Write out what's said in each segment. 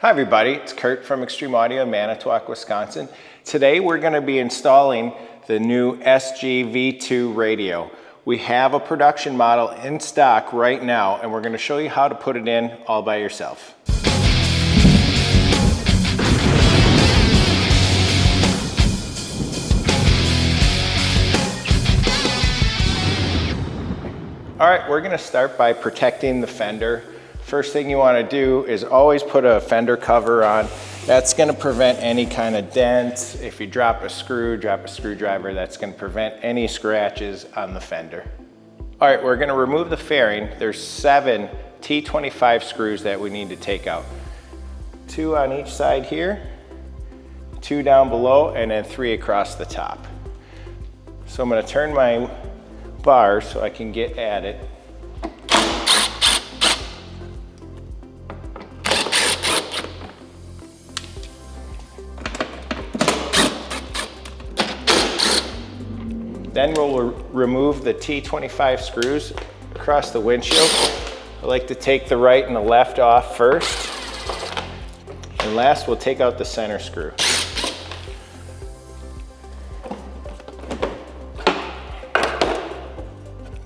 Hi everybody, it's Kurt from Extreme Audio in Manitowoc, Wisconsin. Today we're going to be installing the new SG.V2 radio. We have a production model in stock right now and we're going to show you how to put it in all by yourself. Alright, we're going to start by protecting the fender. First thing you want to do is always put a fender cover on. That's going to prevent any kind of dents. If you drop a screwdriver, that's going to prevent any scratches on the fender. All right, we're going to remove the fairing. There's 7 T25 screws that we need to take out. 2 on each side here, 2 down below, and then 3 across the top. So I'm going to turn my bar so I can get at it. Then we'll remove the T25 screws across the windshield. I like to take the right and the left off first. And last, we'll take out the center screw.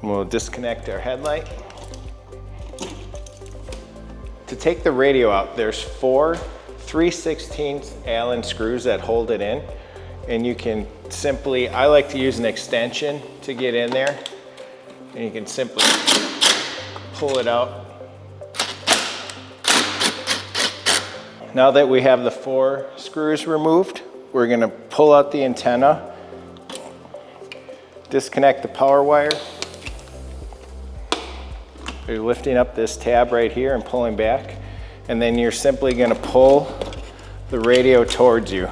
We'll disconnect our headlight. To take the radio out, there's 4 3/16 Allen screws that hold it in. And you can simply, I like to use an extension to get in there. And you can simply pull it out. Now that we have the 4 screws removed, we're gonna pull out the antenna, disconnect the power wire. You're lifting up this tab right here and pulling back. And then you're simply gonna pull the radio towards you.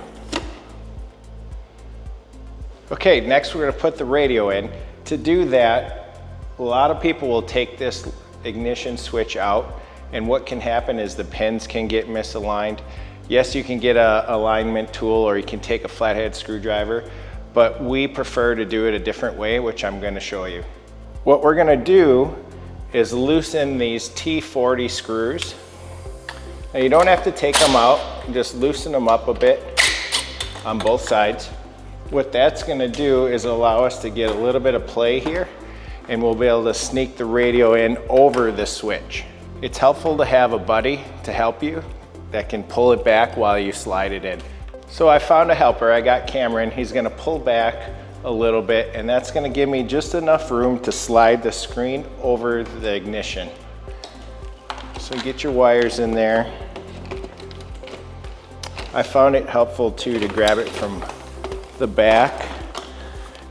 Okay, next we're going to put the radio in. To do that, a lot of people will take this ignition switch out, and what can happen is the pins can get misaligned. Yes, you can get an alignment tool or you can take a flathead screwdriver, but we prefer to do it a different way, which I'm going to show you. What we're going to do is loosen these T40 screws. Now you don't have to take them out, just loosen them up a bit on both sides. What that's going to do is allow us to get a little bit of play here, and we'll be able to sneak the radio in over the switch. It's helpful to have a buddy to help you that can pull it back while you slide it in. So I found a helper. I got Cameron. He's going to pull back a little bit, and that's going to give me just enough room to slide the screen over the ignition. So get your wires in there. I found it helpful too to grab it from the back,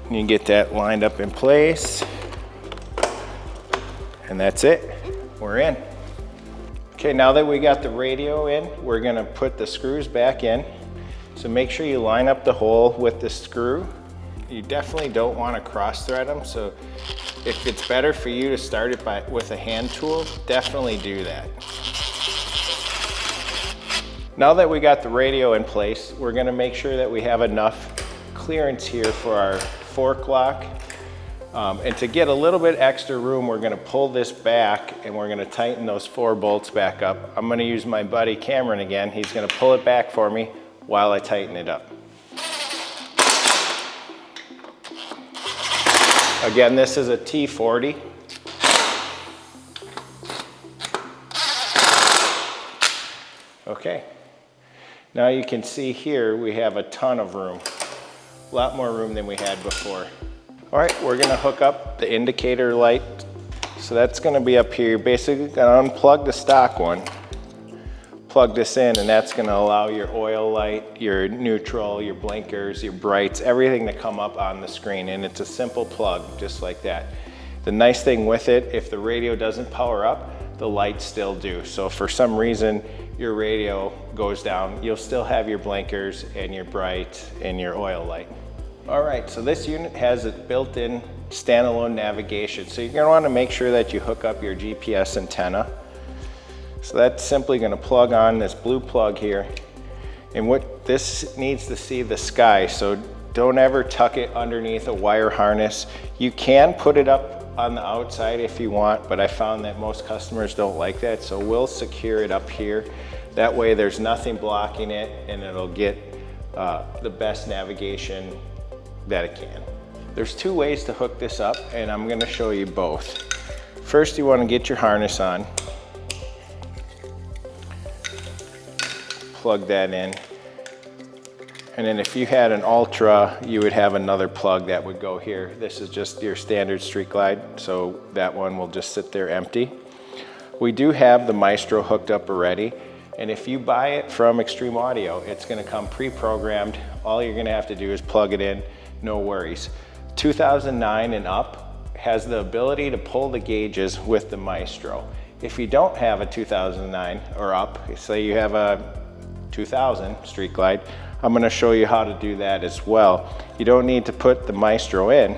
and you get that lined up in place, and that's it, we're in. Okay, now that we got the radio in, we're gonna put the screws back in. So make sure you line up the hole with the screw. You definitely don't want to cross thread them, so if it's better for you to start it with a hand tool, definitely do that. Now that we got the radio in place, we're gonna make sure that we have enough clearance here for our fork lock. And to get a little bit extra room, we're gonna pull this back and we're gonna tighten those 4 bolts back up. I'm gonna use my buddy Cameron again. He's gonna pull it back for me while I tighten it up. Again, this is a T40. Okay, now you can see here we have a ton of room. A lot more room than we had before. All right, we're gonna hook up the indicator light. So that's gonna be up here. You're basically gonna unplug the stock one, plug this in, and that's gonna allow your oil light, your neutral, your blinkers, your brights, everything to come up on the screen. And it's a simple plug, just like that. The nice thing with it, if the radio doesn't power up, the lights still do. So if for some reason your radio goes down, you'll still have your blinkers and your bright and your oil light. All right, so this unit has a built-in standalone navigation. So you're gonna wanna make sure that you hook up your GPS antenna. So that's simply gonna plug on this blue plug here. And what this needs to see the sky, so don't ever tuck it underneath a wire harness. You can put it up on the outside if you want, but I found that most customers don't like that, so we'll secure it up here That way there's nothing blocking it and it'll get the best navigation that it can. There's two ways to hook this up and I'm gonna show you both. First, you wanna get your harness on. Plug that in. And then if you had an Ultra, you would have another plug that would go here. This is just your standard Street Glide, so that one will just sit there empty. We do have the Maestro hooked up already, and if you buy it from Extreme Audio, it's gonna come pre-programmed. All you're gonna have to do is plug it in, no worries. 2009 and up has the ability to pull the gauges with the Maestro. If you don't have a 2009 or up, say you have a 2000 Street Glide, I'm going to show you how to do that as well. You don't need to put the Maestro in.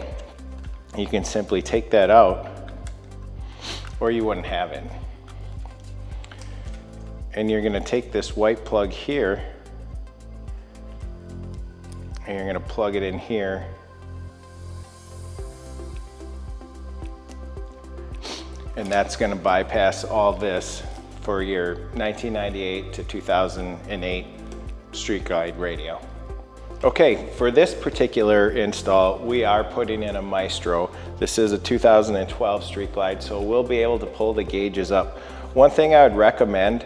You can simply take that out, or you wouldn't have it. And you're going to take this white plug here, and you're going to plug it in here. And that's going to bypass all this for your 1998 to 2008 Street Glide radio. Okay, for this particular install, we are putting in a Maestro. This is a 2012 Street Glide, so we'll be able to pull the gauges up. One thing I would recommend,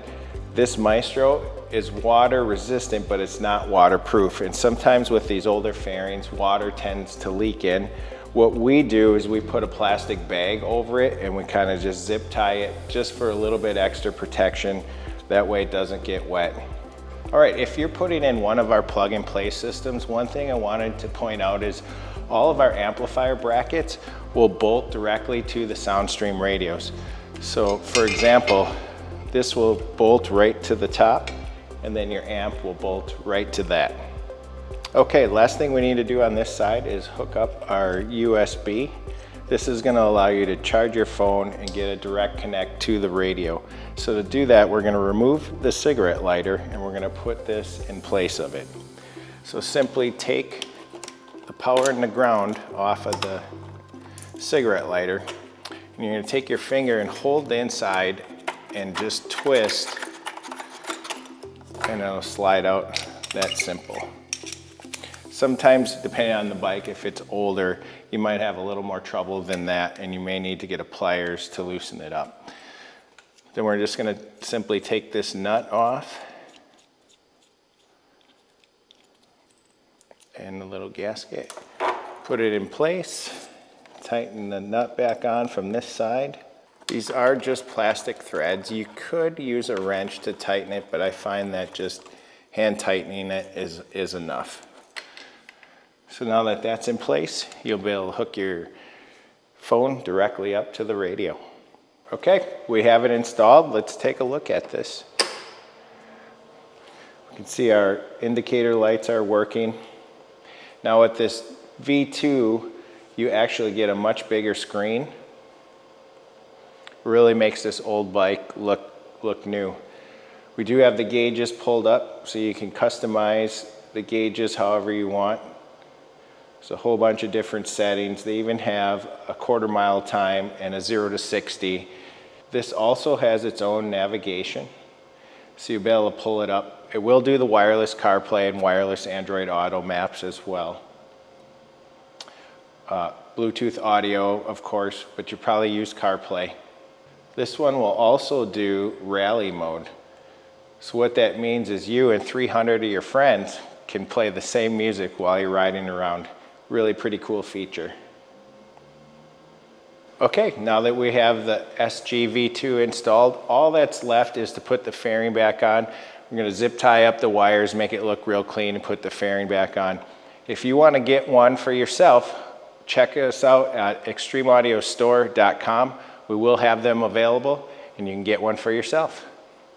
this Maestro is water resistant, but it's not waterproof. And sometimes with these older fairings, water tends to leak in. What we do is we put a plastic bag over it and we kind of just zip tie it just for a little bit extra protection. That way it doesn't get wet. All right, if you're putting in one of our plug and play systems, one thing I wanted to point out is all of our amplifier brackets will bolt directly to the SoundStream radios. So for example, this will bolt right to the top and then your amp will bolt right to that. Okay, last thing we need to do on this side is hook up our USB. This is gonna allow you to charge your phone and get a direct connect to the radio. So to do that, we're gonna remove the cigarette lighter and we're gonna put this in place of it. So simply take the power and the ground off of the cigarette lighter, and you're gonna take your finger and hold the inside and just twist, and it'll slide out. That simple. Sometimes, depending on the bike, if it's older, you might have a little more trouble than that, and you may need to get a pliers to loosen it up. Then we're just gonna simply take this nut off and the little gasket, put it in place, tighten the nut back on from this side. These are just plastic threads. You could use a wrench to tighten it, but I find that just hand tightening it is enough. So now that that's in place, you'll be able to hook your phone directly up to the radio. Okay, we have it installed. Let's take a look at this. You can see our indicator lights are working. Now with this V2, you actually get a much bigger screen. Really makes this old bike look new. We do have the gauges pulled up, so you can customize the gauges however you want. There's a whole bunch of different settings. They even have a quarter-mile time and a 0 to 60. This also has its own navigation, so you'll be able to pull it up. It will do the wireless CarPlay and wireless Android Auto maps as well. Bluetooth audio, of course, but you probably use CarPlay. This one will also do rally mode. So what that means is you and 300 of your friends can play the same music while you're riding around. Really pretty cool feature. Okay, now that we have the SG.V2 installed, all that's left is to put the fairing back on. We're gonna zip tie up the wires, make it look real clean, and put the fairing back on. If you wanna get one for yourself, check us out at extremeaudiostore.com. We will have them available, and you can get one for yourself.